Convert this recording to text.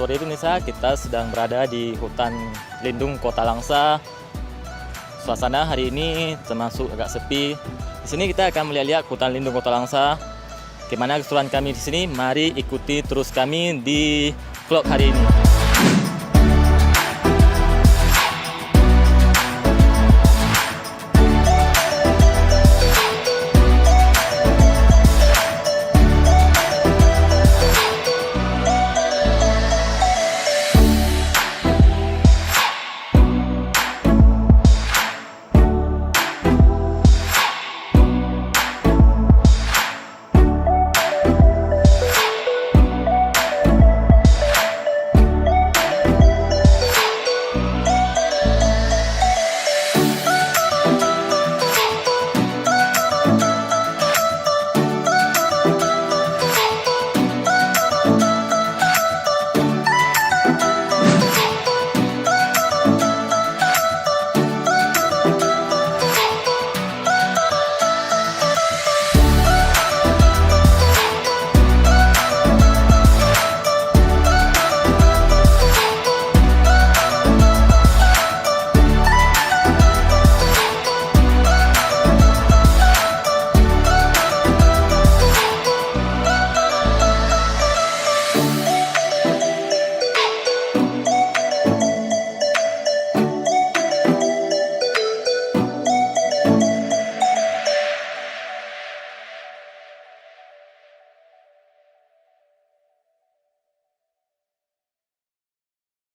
sore pemirsa, kita sedang berada di hutan lindung Kota Langsa. Suasana hari ini termasuk agak sepi. Di sini kita akan melihat hutan lindung Kota Langsa. Gimana keseruan kami di sini? Mari ikuti terus kami di vlog hari ini.